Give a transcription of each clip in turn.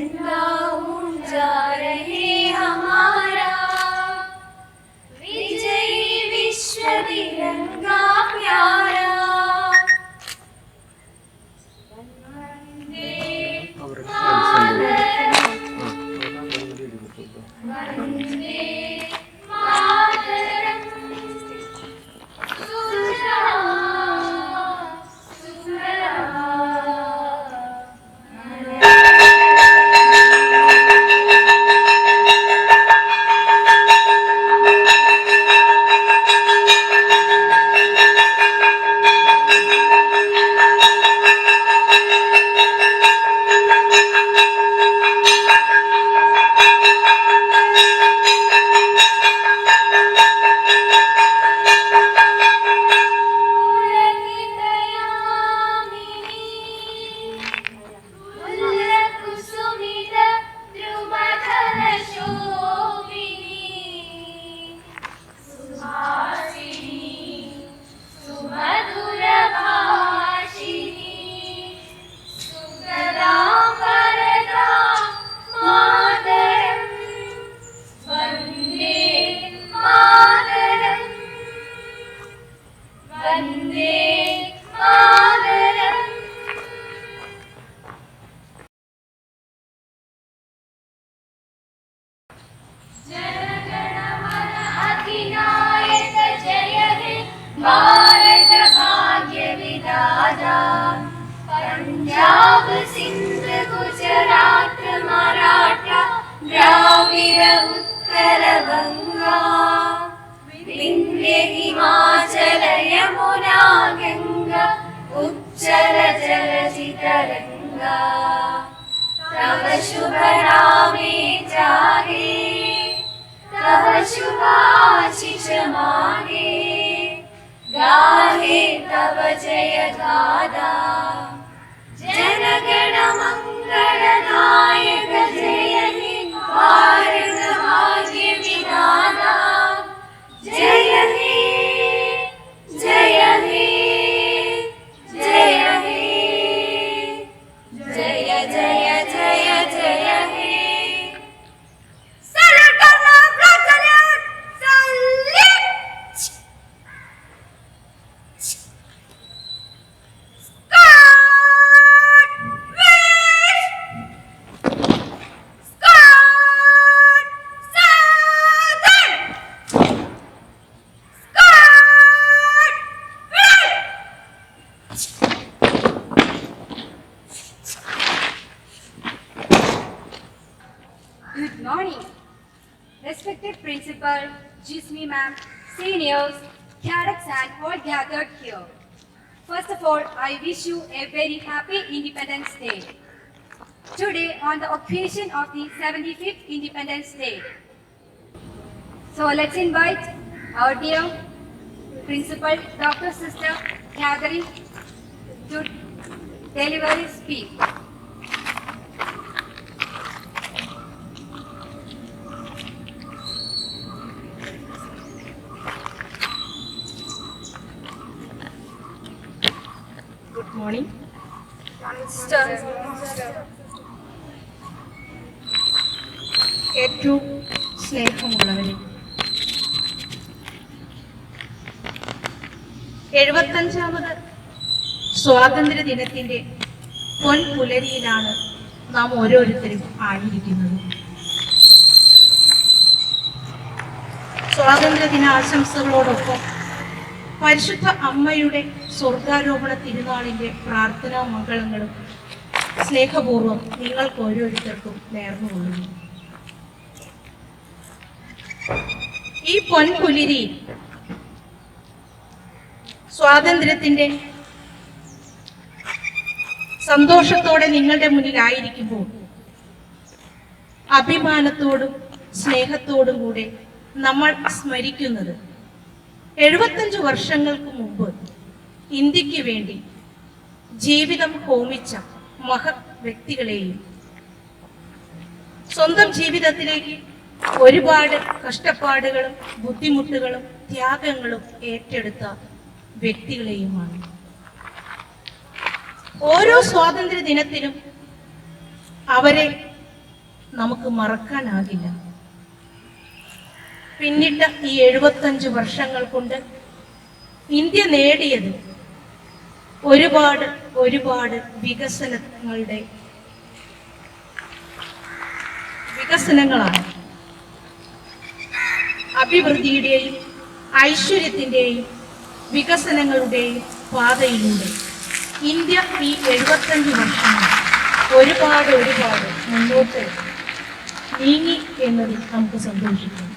तिरंगा ऊंचा रहे हमारा, विजयी विश्व तिरंगा प्यारा। वंदे मातरम, वंदे मातरम, सुजला सुफला। भारत भाग्य विधाता, पंजाब सिंध गुजरात मराठा द्राविड़ उत्तर बंगा, विंध्य हिमाचल यमुना गंगा उच्चल जलधि तरंगा। तव शुभ नामे जागे, तव शुभाशिष मागे, गाहे तव जय गाथा। जनगण मंगलदायक जय हे भारत भाग्य विधाता। जय हे जय हे जय हे, जय जय जय जय हे। सैल्यूट करना, flag salute, salute. Good morning, respected Principal, Jismi Ma'am, seniors, cadets and all gathered here. First of all, I wish you a very happy Independence Day. Today, on the occasion of the 75th Independence Day. So let's invite our dear Principal, Dr. Sister Catherine to deliver his speech. Good morning. ഏറ്റവും സ്നേഹമുള്ളവരെ, 75ാമത് സ്വാതന്ത്ര്യ ദിനത്തിന്റെ പൊൻപുലരിയിലാണ് നാം ഓരോരുത്തരും ആയിരിക്കുന്നത്. സ്വാതന്ത്ര്യ ദിനാശംസകളോടൊപ്പം പരിശുദ്ധ അമ്മയുടെ സ്വർഗാരോപണ തിരുനാളിന്റെ പ്രാർത്ഥനാ മംഗളങ്ങളും സ്നേഹപൂർവ്വം നിങ്ങൾക്ക് ഓരോരുത്തർക്കും നേർന്നുകൊള്ളുന്നു. ഈ പൊൻപുലരിയിൽ സ്വാതന്ത്ര്യത്തിന്റെ സന്തോഷത്തോടെ നിങ്ങളുടെ മുന്നിലായിരിക്കുമ്പോൾ അഭിമാനത്തോടും സ്നേഹത്തോടും കൂടെ നമ്മൾ സ്മരിക്കുന്നത് 75 വർഷങ്ങൾക്ക് മുമ്പ് ഇന്ത്യക്ക് വേണ്ടി ജീവിതം ഹോമിച്ച മഹത് വ്യക്തികളെയും സ്വന്തം ജീവിതത്തിലേക്ക് ഒരുപാട് കഷ്ടപ്പാടുകളും ബുദ്ധിമുട്ടുകളും ത്യാഗങ്ങളും ഏറ്റെടുത്ത വ്യക്തികളെയുമാണ്. ഓരോ സ്വാതന്ത്ര്യ ദിനത്തിലും അവരെ നമുക്ക് മറക്കാനാകില്ല. പിന്നിട്ട ഈ 75 വർഷങ്ങൾ കൊണ്ട് ഇന്ത്യ നേടിയത് ഒരുപാട് വികസനങ്ങളാണ്. അഭിവൃദ്ധിയുടെയും ഐശ്വര്യത്തിൻ്റെയും വികസനങ്ങളുടെയും പാതയിലൂടെ ഇന്ത്യ ഈ 75 വർഷങ്ങൾ ഒരുപാട് മുന്നോട്ട് നീങ്ങി എന്നതിൽ നമുക്ക് സന്തോഷിക്കാം.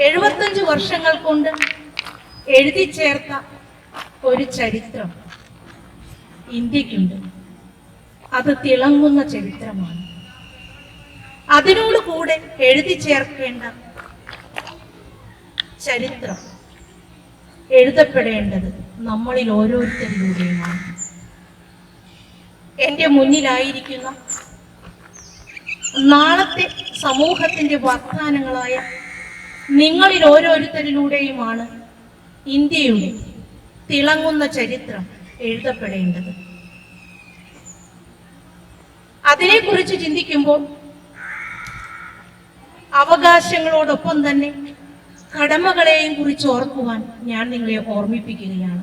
75 വർഷങ്ങൾ കൊണ്ട് എഴുതി ചേർത്ത ഒരു ചരിത്രം ഇന്ത്യക്കുണ്ട്. അത് തിളങ്ങുന്ന ചരിത്രമാണ്. അതിനോട് കൂടെ എഴുതി ചേർക്കേണ്ട ചരിത്രം എഴുതപ്പെടേണ്ടത് നമ്മളിൽ ഓരോരുത്തരിലൂടെയുമാണ്. എൻ്റെ മുന്നിലായിരിക്കുന്ന നാളത്തെ സമൂഹത്തിന്റെ വാഗ്ദാനങ്ങളായ നിങ്ങളിൽ ഓരോരുത്തരിലൂടെയുമാണ് ഇന്ത്യയുടെ തിളങ്ങുന്ന ചരിത്രം എഴുതപ്പെടേണ്ടത്. അതിനെക്കുറിച്ച് ചിന്തിക്കുമ്പോൾ അവകാശങ്ങളോടൊപ്പം തന്നെ കടമകളെയും കുറിച്ച് ഓർക്കുവാൻ ഞാൻ നിങ്ങളെ ഓർമ്മിപ്പിക്കുകയാണ്.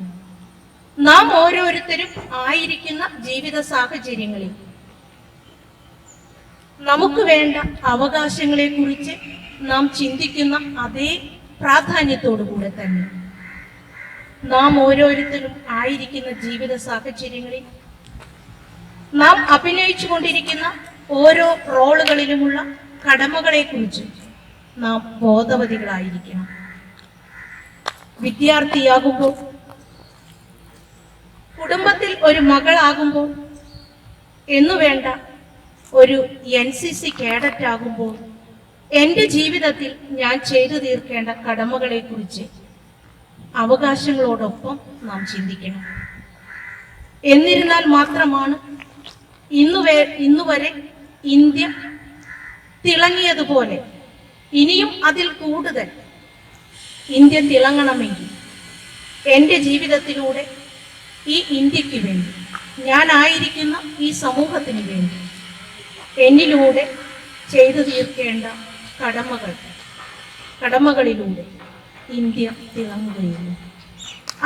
നാം ഓരോരുത്തരും ആയിരിക്കുന്ന ജീവിത സാഹചര്യങ്ങളിൽ നമുക്ക് വേണ്ട അവകാശങ്ങളെ കുറിച്ച് നാം ചിന്തിക്കുന്ന അതേ പ്രാധാന്യത്തോടു കൂടെ തന്നെ നാം ഓരോരുത്തരും ആയിരിക്കുന്ന ജീവിത സാഹചര്യങ്ങളിൽ നാം അഭിനയിച്ചു കൊണ്ടിരിക്കുന്ന ഓരോ റോളുകളിലുമുള്ള കടമകളെ കുറിച്ച് നാം ബോധവതികളായിരിക്കണം. വിദ്യാർത്ഥിയാകുമ്പോൾ, കുടുംബത്തിൽ ഒരു മകളാകുമ്പോൾ, എന്നുവേണ്ട ഒരു NCC കേഡറ്റ് ആകുമ്പോൾ എൻ്റെ ജീവിതത്തിൽ ഞാൻ ചെയ്തു തീർക്കേണ്ട കടമകളെ കുറിച്ച് അവകാശങ്ങളോടൊപ്പം നാം ചിന്തിക്കണം. എന്നിരുന്നാൽ മാത്രമാണ് ഇന്നുവരെ ഇന്ത്യ തിളങ്ങിയതുപോലെ ഇനിയും അതിൽ കൂടുതൽ ഇന്ത്യ തിളങ്ങണമെങ്കിൽ എൻ്റെ ജീവിതത്തിലൂടെ ഈ ഇന്ത്യക്ക് വേണ്ടി, ഞാനായിരിക്കുന്ന ഈ സമൂഹത്തിന് വേണ്ടി എന്നിലൂടെ ചെയ്തു തീർക്കേണ്ട കടമകളിലൂടെ ഇന്ത്യ തിളങ്ങുകയുള്ളൂ.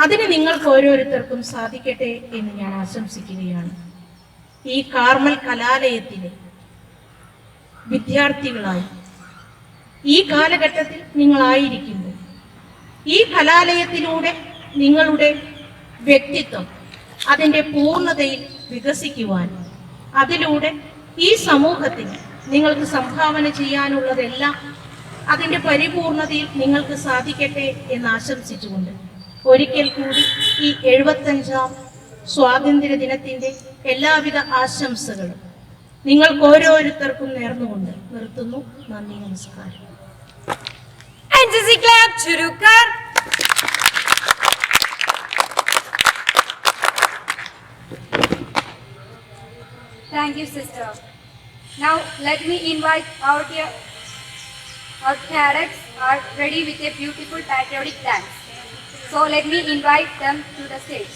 അതിന് നിങ്ങൾക്ക് ഓരോരുത്തർക്കും സാധിക്കട്ടെ എന്ന് ഞാൻ ആശംസിക്കുകയാണ്. ഈ കാർമൽ കലാലയത്തിലെ വിദ്യാർത്ഥികളായി ഈ കാലഘട്ടത്തിൽ നിങ്ങളായിരിക്കുമ്പോൾ ഈ കലാലയത്തിലൂടെ നിങ്ങളുടെ വ്യക്തിത്വം അതിൻ്റെ പൂർണ്ണതയിൽ വികസിക്കുവാൻ, അതിലൂടെ ഈ സമൂഹത്തിന് നിങ്ങൾക്ക് സംഭാവന ചെയ്യാനുള്ളതെല്ലാം അതിൻ്റെ പരിപൂർണതയിൽ നിങ്ങൾക്ക് സാധിക്കട്ടെ എന്ന് ആശംസിച്ചുകൊണ്ട് ഒരിക്കൽ കൂടി ഈ 75ാം സ്വാതന്ത്ര്യ ദിനത്തിൻ്റെ എല്ലാവിധ ആശംസകളും നിങ്ങൾക്ക് ഓരോരുത്തർക്കും നേർന്നുകൊണ്ട് നിർത്തുന്നു. നന്ദി, നമസ്കാരം. NCC Club शुरू कर. Thank you, sister. Now let me invite our cadets are ready with a beautiful patriotic dance. So let me invite them to the stage.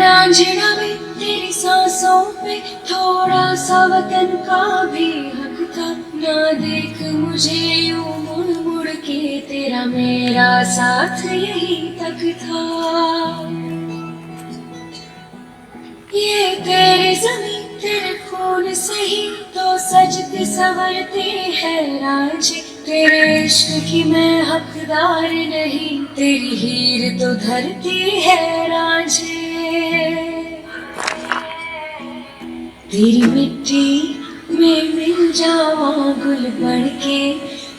Raanjhanaa में तेरी सांसों में थोड़ा सा वतन का भी हक था। ना देख मुझे यूं मुड़ मुड़ के, तेरा मेरा साथ यही तक था। ये तेरी जमीन तेरे खून से ही तो सजते संवरते हैं रांझे। तेरे इश्क की मैं हकदार नहीं, तेरी हीर तो धरती है रांझे। तेरी मिट्टी में मिल जावा गुल बन के,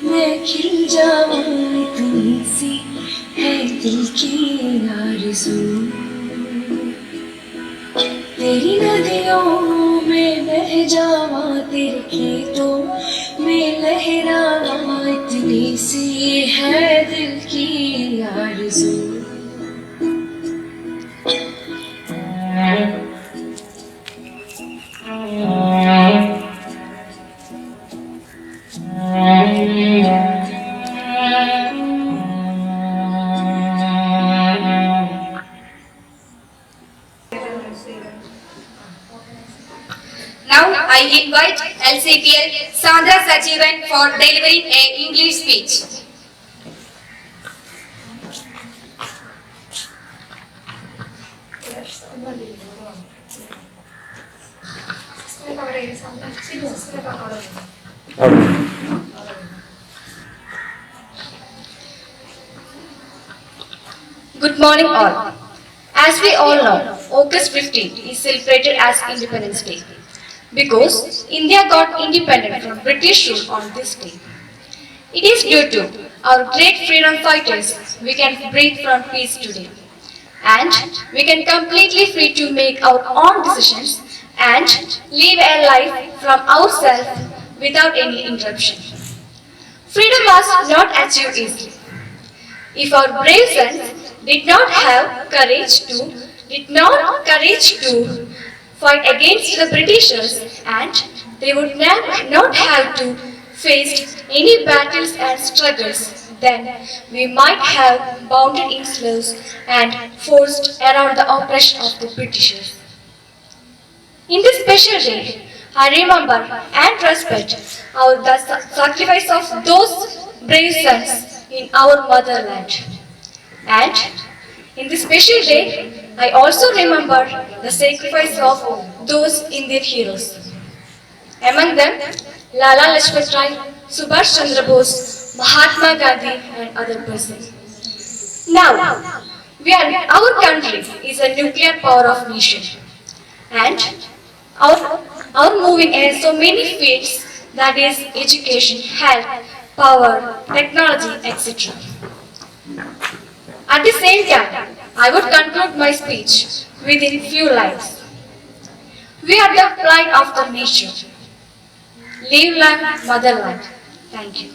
मैं खिल जावा इतनी सी है दिल की आरज़ू। तेरी नदियों में बह जावा, तेरे खेतों में लहरावा इतनी सी है दिल की आरज़ू। Now I invite LCPL Sandra Sajivan for delivering a English speech. Good morning all. As we all know, August 15th is celebrated as Independence Day because India got independent from British rule on this day. It is due to our great freedom fighters we can breathe from peace today, and we can completely free to make our own decisions and live a life from ourselves without any interruption. Freedom was not achieved easily. If our brave sons did not have courage to fight against the Britishers, and they would not have to face any battles and struggles, then we might have bounded in slaves and forced around the oppression of the Britishers. In this special day, I remember and respect the sacrifice of those brave sons in our motherland. And in this special day, I also remember the sacrifice of those Indian heroes. Among them, Lala Lajpat Rai, Subhash Chandra Bose, Mahatma Gandhi, and other persons. Now, our country is a nuclear power of nation, and our moving in so many fields, that is education, health, power, technology, etc. At the same time, I would conclude my speech within few lines. We are the pride of the nation. Live land, motherland. Thank you.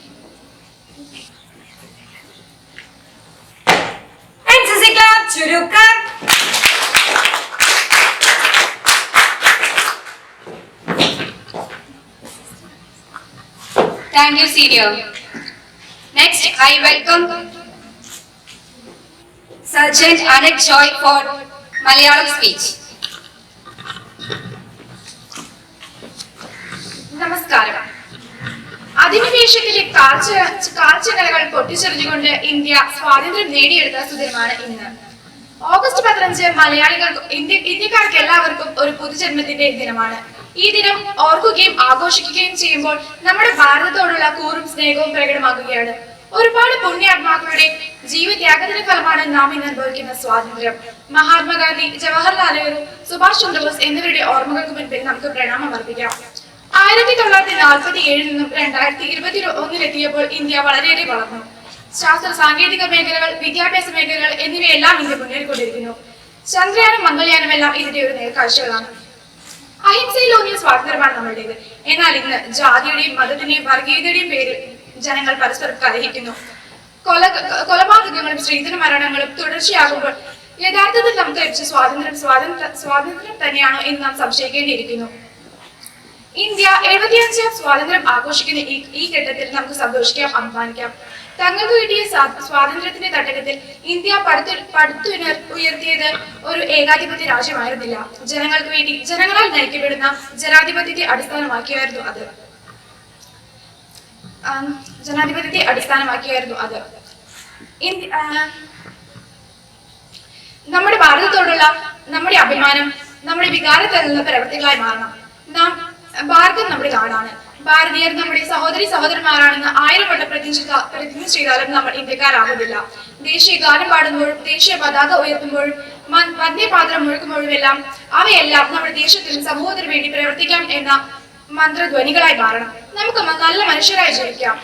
NCC Club ചുരുക്കം. Thank you, senior. Next, I welcome Sergeant Anik Joy for Malayalam speech. നമസ്കാരം. അധിനിവേശത്തിന്റെ കാൽച്ചകലകൾ പൊട്ടിച്ചെറിഞ്ഞുകൊണ്ട് India സ്വാതന്ത്ര്യം നേടിയെടുത്ത സുദിനമാണ് ഇന്ന്. August 15 മലയാളികൾക്കും ഇന്ത്യക്കാർക്ക് എല്ലാവർക്കും ഒരു പുതുജന്മത്തിന്റെ ദിനമാണ്. ഈ ദിനം ഓർക്കുകയും ആഘോഷിക്കുകയും ചെയ്യുമ്പോൾ നമ്മുടെ ഭാരതത്തോടുള്ള കൂറും സ്നേഹവും പ്രകടമാകുകയാണ്. ഒരുപാട് പുണ്യാത്മാക്കളുടെ ജീവത്യാഗത്തിന്റെ ഫലമാണ് നാം ഇന്ന് അനുഭവിക്കുന്ന സ്വാതന്ത്ര്യം. മഹാത്മാഗാന്ധി, ജവഹർലാൽ നെഹ്റു, സുഭാഷ് ചന്ദ്രബോസ് എന്നിവരുടെ ഓർമ്മകൾക്ക് മുൻപിൽ നമുക്ക് പ്രണാമം അർപ്പിക്കാം. 1947 നിന്നും 2021 ഇന്ത്യ വളരെയേറെ വളർന്നു. ശാസ്ത്ര സാങ്കേതിക മേഖലകൾ, വിദ്യാഭ്യാസ മേഖലകൾ എന്നിവയെല്ലാം ഇന്ത്യ മുന്നേറിക്കൊണ്ടിരിക്കുന്നു. ചന്ദ്രയാനും മംഗൾയാനും എല്ലാം ഇതിന്റെ ഒരു നേർക്കാഴ്ചകളാണ്. അഹിംസയിലൂന്നിയ സ്വാതന്ത്ര്യമാണ് നമ്മളുടേത്. എന്നാൽ ഇന്ന് ജാതിയുടെയും മതത്തിന്റെയും വർഗീയതയുടെയും പേരിൽ ജനങ്ങൾ പരസ്പരം കലഹിക്കുന്നു. കൊലപാതകങ്ങളും സ്ത്രീധന മരണങ്ങളും തുടർച്ചയാകുമ്പോൾ യഥാർത്ഥത്തിൽ നമുക്ക് ലഭിച്ച സ്വാതന്ത്ര്യം തന്നെയാണോ എന്ന് നാം സംശയിക്കേണ്ടിയിരിക്കുന്നു. ഇന്ത്യ 75ാം സ്വാതന്ത്ര്യം ആഘോഷിക്കുന്ന ഈ ഘട്ടത്തിൽ നമുക്ക് സന്തോഷിക്കാം, അഭിമാനിക്കാം. തങ്ങൾക്ക് കിട്ടിയ സ്വാതന്ത്ര്യത്തിന്റെ തട്ടകത്തിൽ ഇന്ത്യ ഉയർത്തിയത് ഒരു ഏകാധിപത്യ രാജ്യമായിരുന്നില്ല. ജനങ്ങൾക്ക് വേണ്ടി ജനങ്ങളാൽ നയിക്കപ്പെടുന്ന ജനാധിപത്യത്തെ അടിസ്ഥാനമാക്കിയായിരുന്നു അത്. നമ്മുടെ ഭാരതത്തോടുള്ള നമ്മുടെ അഭിമാനം നമ്മുടെ വികാരത്തിലുള്ള പ്രവൃത്തികളായി മാറണം. ഭാരതം നമ്മുടെ നാടാണ്. ഭാരതീയർ നമ്മുടെ സഹോദരന്മാരാണെന്ന് 1000 വട്ടം പ്രതിജ്ഞ ചെയ്താലും നമ്മൾ ഇന്ത്യക്കാരാകുന്നില്ല. ദേശീയ ഗാനം പാടുമ്പോഴും ദേശീയ പതാക ഉയർത്തുമ്പോഴും വന്ദേപാത്രം മുഴക്കുമ്പോഴും എല്ലാം അവയെല്ലാം നമ്മുടെ ദേശത്തിനും സമൂഹത്തിനു വേണ്ടി പ്രവർത്തിക്കാം എന്ന മന്ത്രധ്വനികളായി മാറണം. നമുക്ക് നല്ല മനുഷ്യരായി ജീവിക്കാം.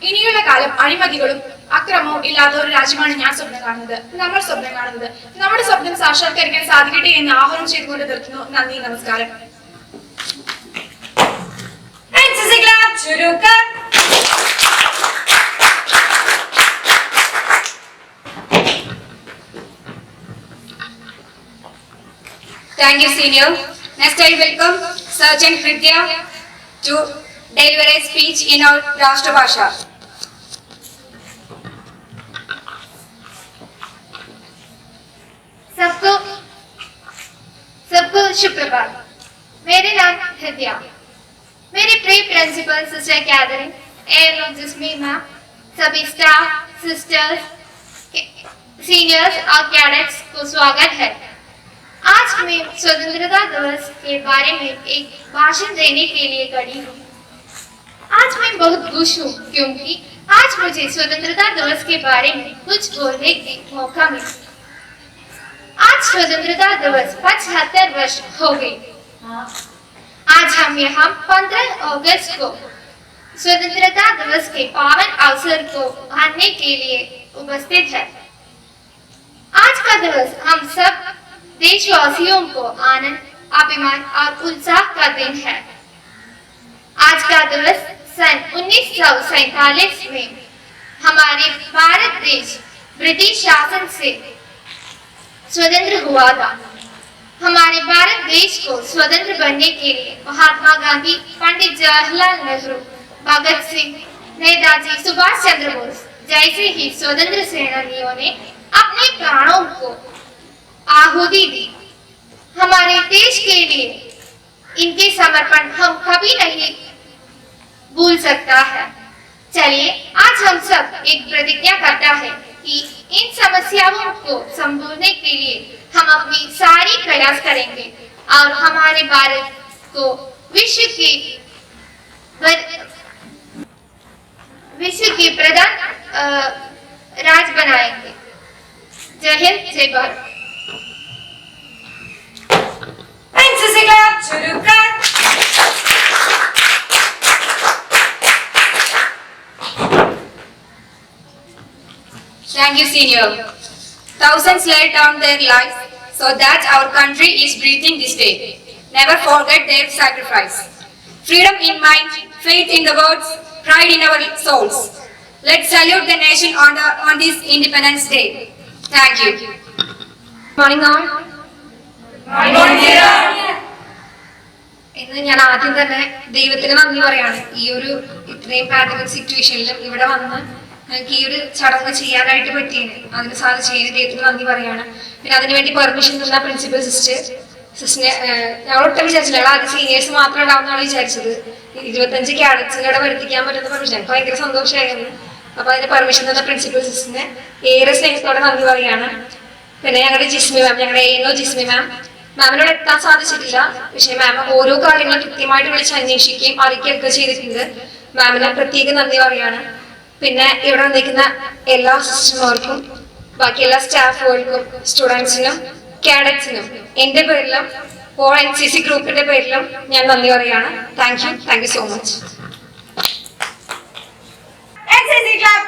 ഇനിയുള്ള കാലം അഴിമതികളും അക്രമവും ഇല്ലാത്ത ഒരു രാജ്യമാണ് നമ്മൾ സ്വപ്നം കാണുന്നത്. നമ്മുടെ സ്വപ്നം സാക്ഷാത്കരിക്കാൻ സാധിക്കട്ടെ എന്ന് ആഹ്വാനം ചെയ്തുകൊണ്ട് നിർത്തുന്നു. നന്ദി, നമസ്കാരം. NCC Club ചുരുക്കം. Thank you, senior. Next, I welcome Sergeant Hridya to deliver a speech in our Rashtrabhasha. सबको शुभ प्रभात। मेरे नाम हृदया। मेरे प्रिय प्रिंसिपल सिस्टर कैथरीन, एयरलॉन जिस्मी मैम, सभी स्टाफ, सिस्टर्स, सीनियर्स और कैडेट्स को स्वागत है। आज मैं स्वतंत्रता दिवस के बारे में एक भाषण देने के लिए खड़ी हूँ। आज मैं बहुत खुश हूँ क्योंकि आज मुझे स्वतंत्रता दिवस के बारे में कुछ बोलने का मौका मिला। आज स्वतंत्रता दिवस 75 वर्ष हो गए। आज हम यहाँ 15 अगस्त को स्वतंत्रता दिवस के पावन अवसर को मानने के लिए उपस्थित है। आज का दिवस हम सब देशवासियों को आनंद, अभिमान और उत्साह का दिन है। आज का दिवस सन 1947 में हमारे भारत देश ब्रिटिश शासन से स्वतंत्र हुआ था। हमारे भारत देश को स्वतंत्र बनने के लिए महात्मा गांधी, पंडित जवाहरलाल नेहरू, भगत सिंह, नेताजी सुभाष चंद्र बोस जैसे ही स्वतंत्र सेनानियों ने अपने प्राणों को आहुति दी। हमारे देश के लिए इनके समर्पण हम कभी नहीं भूल सकता है। चलिए आज हम सब एक प्रतिज्ञा करता है कि इन समस्याओं को संबोधने के लिए हम अपनी सारी प्रयास करेंगे और हमारे भारत को विश्व के प्रधान राज बनाएंगे। जय हिंद, जय भारत। NCC Club ചുരുക്കം. Thank you, senior. Thousands laid down their lives so that our country is breathing this day. Never forget their sacrifice. Freedom in mind, faith in the words, pride in our souls. Let's salute the nation on this Independence Day. Thank you. Morning all. ഇന്ന് ഞാൻ ആദ്യം തന്നെ ദൈവത്തിന് നന്ദി പറയാണ്. ഈ ഒരു ഇത്രയും പാൻഡമിക് സിറ്റുവേഷനിലും ഇവിടെ വന്ന് എനിക്ക് ഈ ഒരു ചടങ്ങ് ചെയ്യാനായിട്ട് പറ്റിയതിന് അതിന് സാധിച്ചതിന് ദൈവത്തിന് നന്ദി പറയാണ്. പിന്നെ അതിനുവേണ്ടി പെർമിഷൻ തന്ന പ്രിൻസിപ്പൽ സിസ്റ്ററിനെ ഞങ്ങൾ ഒട്ടും വിചാരിച്ചില്ല. ഞങ്ങൾ ആദ്യം സീനിയേഴ്സ് മാത്രം ഉണ്ടാവുന്നതാണ് വിചാരിച്ചത്. 25 ക്യാഡറ്റ്സുകളെ വരുത്തിക്കാൻ പറ്റുന്ന പെർമിഷൻ എനിക്ക് ഭയങ്കര സന്തോഷമായിരുന്നു. അപ്പൊ അതിന് പെർമിഷൻ തന്ന പ്രിൻസിപ്പൽ സിസ്റ്ററിനെ ഏറെ സ്നേഹത്തോടെ നന്ദി പറയാണ്. പിന്നെ ഞങ്ങളുടെ ജിസ്മി മാം, ഞങ്ങളുടെ ANO ജിസ്മി മാമിനോട് എത്താൻ സാധിച്ചിട്ടില്ല. പക്ഷേ മാം ഓരോ കാര്യങ്ങളും കൃത്യമായിട്ട് വിളിച്ച് അന്വേഷിക്കുകയും അറിയിക്കുകയൊക്കെ ചെയ്തിട്ടുണ്ട്. മാമിനെ പ്രത്യേകം നന്ദി പറയാണ്. പിന്നെ ഇവിടെ വന്നിരിക്കുന്ന എല്ലാ സിസ്റ്റർമാർക്കും ബാക്കി എല്ലാ സ്റ്റാഫുകൾക്കും സ്റ്റുഡൻസിനും കാഡറ്റ്സിനും എൻ്റെ പേരിലും ഓൾ NCC ഗ്രൂപ്പിന്റെ പേരിലും ഞാൻ നന്ദി പറയാണ്. Thank you so much. NCC Club